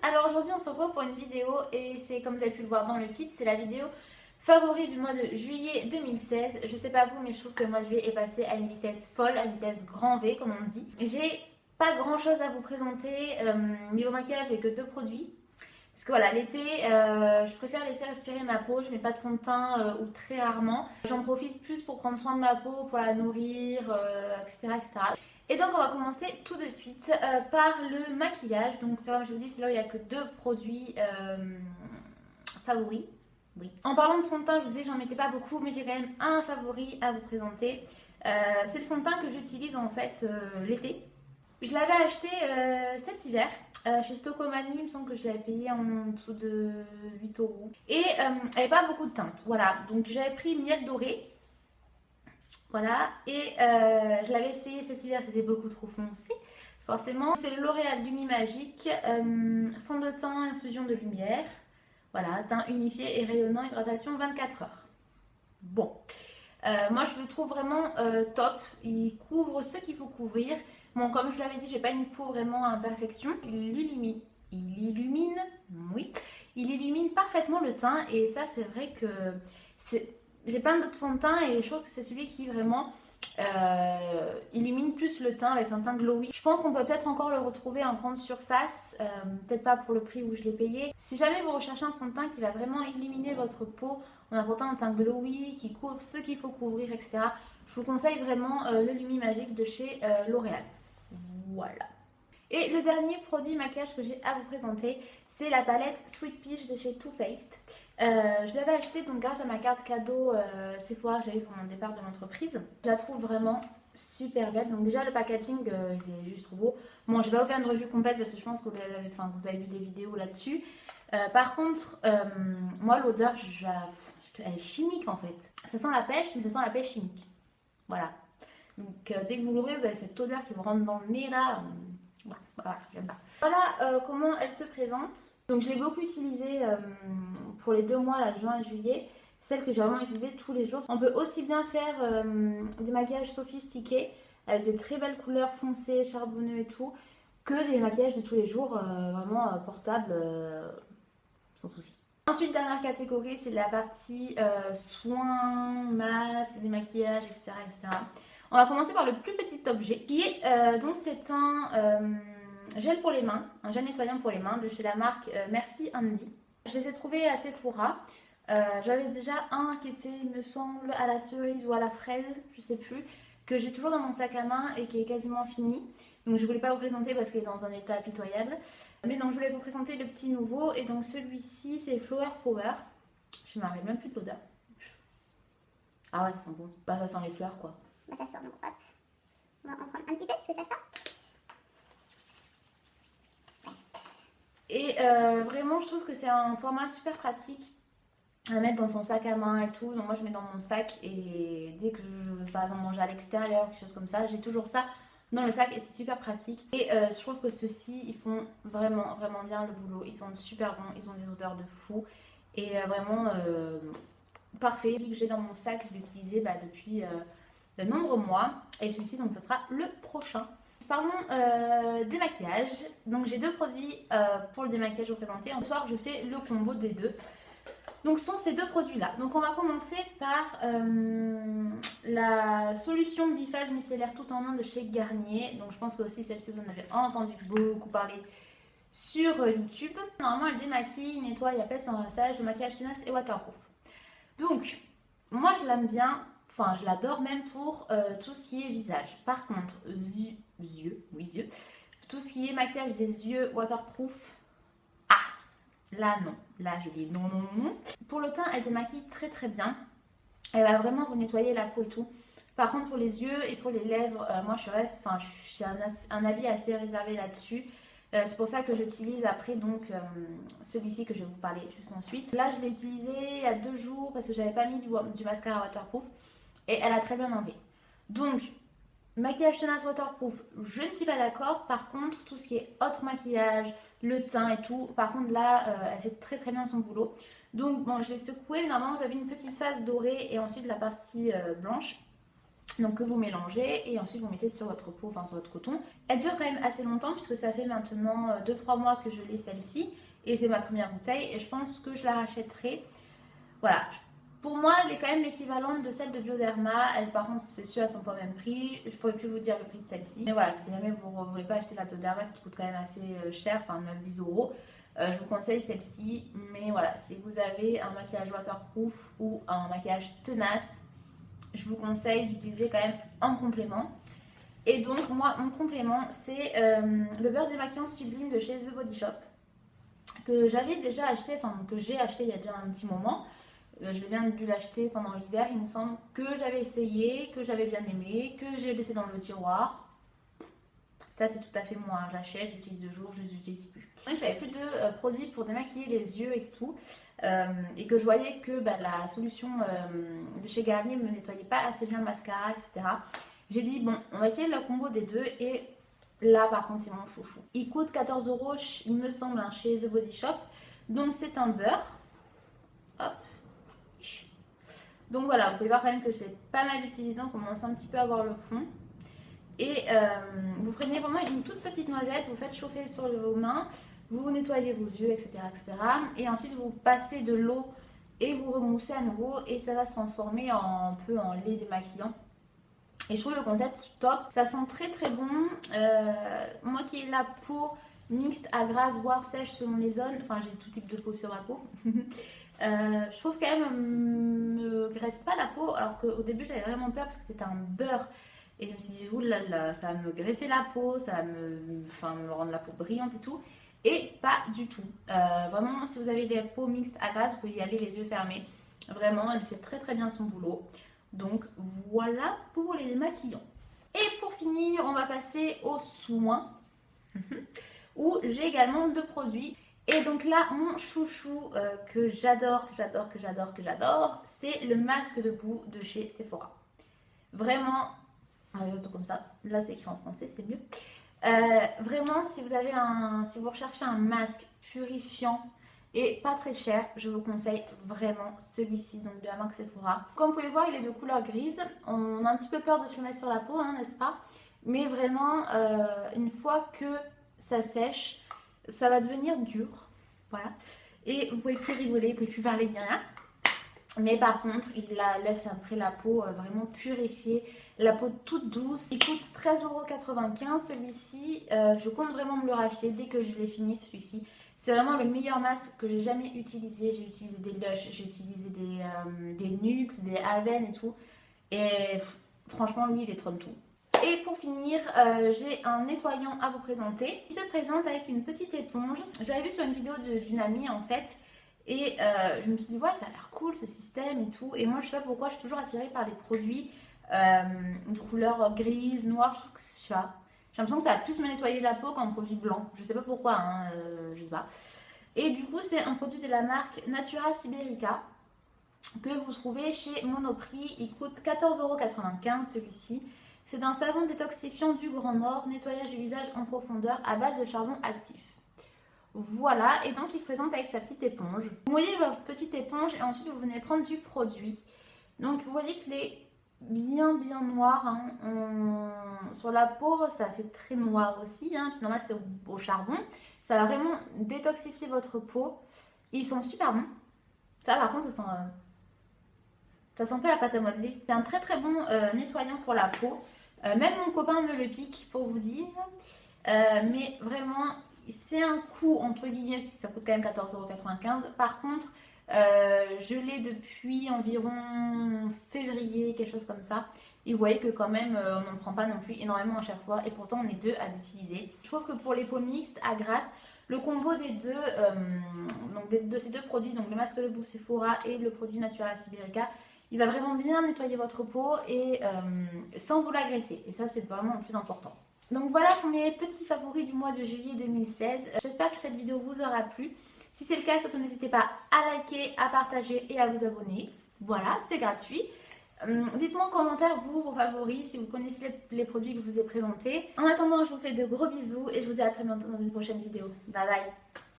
Alors aujourd'hui on se retrouve pour une vidéo et c'est comme vous avez pu le voir dans le titre, c'est la vidéo favori du mois de juillet 2016. Je sais pas vous mais je trouve que le mois de juillet est passé à une vitesse folle, à une vitesse grand V comme on dit. J'ai pas grand chose à vous présenter, niveau maquillage j'ai que deux produits. Parce que voilà, l'été, je préfère laisser respirer ma peau, je mets pas de fond de teint ou très rarement. J'en profite plus pour prendre soin de ma peau, pour la nourrir, etc., etc. Et donc on va commencer tout de suite par le maquillage. Donc comme je vous dis, c'est là où il n'y a que deux produits favoris. Oui. En parlant de fond de teint, je vous disais que j'en mettais pas beaucoup, mais j'ai quand même un favori à vous présenter. C'est le fond de teint que j'utilise en fait l'été. Je l'avais acheté cet hiver chez Stocomanie, il me semble que je l'avais payé en dessous de 8 euros. Et elle n'avait pas beaucoup de teinte, voilà. Donc j'avais pris miel doré, voilà. Et je l'avais essayé cet hiver, c'était beaucoup trop foncé, forcément. C'est le L'Oréal Lumi Magique, fond de teint, infusion de lumière. Voilà, teint unifié et rayonnant, hydratation 24 heures. Bon, moi je le trouve vraiment top, il couvre ce qu'il faut couvrir. Bon, comme je l'avais dit, j'ai pas une peau vraiment à imperfection. Oui, il illumine parfaitement le teint et ça c'est vrai que j'ai plein d'autres fonds de teint et je trouve que c'est celui qui vraiment illumine plus le teint avec un teint glowy. Je pense qu'on peut peut-être encore le retrouver en grande surface, peut-être pas pour le prix où je l'ai payé. Si jamais vous recherchez un fond de teint qui va vraiment illuminer votre peau en apportant un teint glowy, qui couvre ce qu'il faut couvrir, etc., je vous conseille vraiment le Lumi Magique de chez L'Oréal. Voilà. Et le dernier produit maquillage que j'ai à vous présenter, c'est la palette Sweet Peach de chez Too Faced. Je l'avais acheté donc grâce à ma carte cadeau Sephora que j'avais eu pour mon départ de l'entreprise. Je la trouve vraiment super belle. Donc déjà le packaging il est juste trop beau. Bon, j'ai pas vous faire une revue complète parce que je pense que vous avez vu des vidéos là-dessus. Par contre, moi l'odeur, elle est chimique en fait. Ça sent la pêche, mais ça sent la pêche chimique. Voilà. Donc dès que vous l'ouvrez, vous avez cette odeur qui vous rentre dans le nez là. Voilà, j'aime pas. Voilà comment elle se présente. Donc je l'ai beaucoup utilisée pour les 2 mois, là, juin et juillet. Celle que j'ai vraiment utilisée tous les jours. On peut aussi bien faire des maquillages sophistiqués avec des très belles couleurs foncées, charbonneux et tout, que des maquillages de tous les jours vraiment portables sans souci. Ensuite, dernière catégorie, c'est la partie soins, masques, démaquillage, etc., etc. On va commencer par le plus petit objet qui est donc c'est un gel pour les mains, un gel nettoyant pour les mains de chez la marque Merci Andy. Je les ai trouvés assez fourras. J'avais déjà un qui était, il me semble, à la cerise ou à la fraise, je sais plus, que j'ai toujours dans mon sac à main et qui est quasiment fini. Donc je voulais pas vous présenter parce qu'il est dans un état pitoyable. Mais donc je voulais vous présenter le petit nouveau et donc celui-ci c'est Flower Power. Je me rappelle même plus de l'odeur. Ah ouais, ça sent bon. Bah ça sent les fleurs quoi. Bah ça sort, donc hop, on va en prendre un petit peu parce que ça sort. Et vraiment je trouve que c'est un format super pratique à mettre dans son sac à main et tout. Donc moi je mets dans mon sac et dès que je veux par exemple manger à l'extérieur, quelque chose comme ça, j'ai toujours ça dans le sac et c'est super pratique. Et je trouve que ceux-ci ils font vraiment bien le boulot. Ils sont super bons, ils ont des odeurs de fou et vraiment parfait. Celui que j'ai dans mon sac, je l'ai utilisé depuis de nombreux mois et celui-ci donc ça sera le prochain. Parlons démaquillage. Donc j'ai deux produits pour le démaquillage à vous présenter. Ce soir je fais le combo des deux. Donc ce sont ces deux produits là. Donc on va commencer par la solution biphase micellaire tout en un de chez Garnier. Donc je pense que aussi celle-ci vous en avez entendu beaucoup parler sur YouTube. Normalement elle démaquille, nettoie et apaise sans rinçage, le maquillage tenace et waterproof. Donc moi je l'aime bien. Enfin, je l'adore même pour tout ce qui est visage. Par contre, yeux. Tout ce qui est maquillage des yeux, waterproof. Ah, là non. Là, je dis non. Pour le teint, elle démaquille très bien. Elle va vraiment vous nettoyer la peau et tout. Par contre, pour les yeux et pour les lèvres, moi, j'ai un avis assez réservé là-dessus. C'est pour ça que j'utilise après donc celui-ci que je vais vous parler juste ensuite. Là, je l'ai utilisé il y a 2 jours parce que j'avais pas mis du mascara waterproof. Et elle a très bien enlevé. Donc, maquillage tenace waterproof, je ne suis pas d'accord. Par contre, tout ce qui est autre maquillage, le teint et tout, par contre là, elle fait très bien son boulot. Donc bon, je l'ai secoué. Normalement, vous avez une petite face dorée et ensuite la partie blanche. Donc que vous mélangez et ensuite vous mettez sur votre peau, enfin sur votre coton. Elle dure quand même assez longtemps puisque ça fait maintenant 2-3 mois que je l'ai celle-ci. Et c'est ma première bouteille et je pense que je la rachèterai. Voilà. Pour moi, elle est quand même l'équivalente de celle de Bioderma. Elle, par contre, c'est sûr, elles sont pas au même prix. Je pourrais plus vous dire le prix de celle-ci. Mais voilà, si jamais vous ne voulez pas acheter la Bioderma qui coûte quand même assez cher, enfin 9-10 euros, je vous conseille celle-ci. Mais voilà, si vous avez un maquillage waterproof ou un maquillage tenace, je vous conseille d'utiliser quand même un complément. Et donc, moi, mon complément, c'est le beurre démaquillant sublime de chez The Body Shop, que j'avais déjà acheté, enfin que j'ai acheté il y a déjà un petit moment. Je l'ai bien dû l'acheter pendant l'hiver, il me semble, que j'avais essayé, que j'avais bien aimé, que j'ai laissé dans le tiroir. Ça c'est tout à fait moi, hein. J'achète, j'utilise 2 jours, je ne les utilise plus. Donc j'avais plus de produits pour démaquiller les yeux et tout, et que je voyais que la solution de chez Garnier ne me nettoyait pas assez bien le mascara, etc. J'ai dit bon, on va essayer le combo des deux et là par contre c'est mon chouchou. Il coûte 14 euros, il me semble, hein, chez The Body Shop. Donc c'est un beurre. Hop. Donc voilà, vous pouvez voir quand même que je l'ai pas mal utilisé, on commence un petit peu à voir le fond. Et vous prenez vraiment une toute petite noisette, vous faites chauffer sur vos mains, vous nettoyez vos yeux, etc. etc. Et ensuite vous passez de l'eau et vous remoussez à nouveau et ça va se transformer un peu en lait démaquillant. Et je trouve le concept top, ça sent très très bon. Moi qui ai la peau mixte à grasse voire sèche selon les zones, enfin j'ai tout type de peau sur ma peau. Je trouve quand même me graisse pas la peau, alors qu'au début j'avais vraiment peur parce que c'était un beurre et je me suis dit oulala, ça va me graisser la peau, ça va me rendre la peau brillante et tout, et pas du tout. Vraiment, si vous avez des peaux mixtes à grasse, vous pouvez y aller les yeux fermés. Vraiment, elle fait très très bien son boulot. Donc voilà pour les démaquillants. Et pour finir, on va passer aux soins où j'ai également 2 produits. Et donc là, mon chouchou que j'adore, c'est le masque de boue de chez Sephora. Vraiment, comme ça, là c'est écrit en français, c'est mieux. Vraiment, si vous recherchez un masque purifiant et pas très cher, je vous conseille vraiment celui-ci, donc de la marque Sephora. Comme vous pouvez voir, il est de couleur grise. On a un petit peu peur de se le mettre sur la peau, hein, n'est-ce pas? Mais vraiment, une fois que ça sèche, ça va devenir dur, voilà. Et vous pouvez plus rigoler, vous pouvez plus parler ni rien. Mais par contre, il laisse après la peau vraiment purifiée, la peau toute douce. Il coûte 13,95 € celui-ci. Je compte vraiment me le racheter dès que je l'ai fini celui-ci. C'est vraiment le meilleur masque que j'ai jamais utilisé. J'ai utilisé des Lush, j'ai utilisé des NYX, des Aven et tout. Et franchement, lui, il est trop de tout. Et pour finir, j'ai un nettoyant à vous présenter. Il se présente avec une petite éponge. Je l'avais vu sur une vidéo d'une amie en fait. Et je me suis dit, ouais, ça a l'air cool ce système et tout. Et moi, je sais pas pourquoi, je suis toujours attirée par les produits de couleur grise, noire. Je trouve que je sais pas. J'ai l'impression que ça va plus me nettoyer la peau qu'un produit blanc. Je sais pas pourquoi, hein, je sais pas. Et du coup, c'est un produit de la marque Natura Siberica que vous trouvez chez Monoprix. Il coûte 14,95 € celui-ci. C'est un savon détoxifiant du Grand Nord, nettoyage du visage en profondeur à base de charbon actif. Voilà, et donc il se présente avec sa petite éponge. Vous mouillez votre petite éponge et ensuite vous venez prendre du produit. Donc vous voyez qu'il est bien noir, hein. Sur la peau ça fait très noir aussi, hein. C'est normal, c'est au charbon. Ça va vraiment détoxifier votre peau. Et ils sont super bons. Ça par contre ça sent pas la pâte à modeler. C'est un très très bon nettoyant pour la peau. Même mon copain me le pique pour vous dire. Mais vraiment, c'est un coût entre guillemets parce que ça coûte quand même 14,95 €. Par contre, je l'ai depuis environ février, quelque chose comme ça. Et vous voyez que quand même, on n'en prend pas non plus énormément à chaque fois. Et pourtant, on est 2 à l'utiliser. Je trouve que pour les peaux mixtes à grasse, le combo des deux, de ces 2 produits, donc le masque de boue Sephora et le produit Natura Siberica, il va vraiment bien nettoyer votre peau et sans vous l'agresser. Et ça, c'est vraiment le plus important. Donc voilà pour mes petits favoris du mois de juillet 2016. J'espère que cette vidéo vous aura plu. Si c'est le cas, surtout n'hésitez pas à liker, à partager et à vous abonner. Voilà, c'est gratuit. Dites-moi en commentaire vos favoris, si vous connaissez les produits que je vous ai présentés. En attendant, je vous fais de gros bisous et je vous dis à très bientôt dans une prochaine vidéo. Bye bye.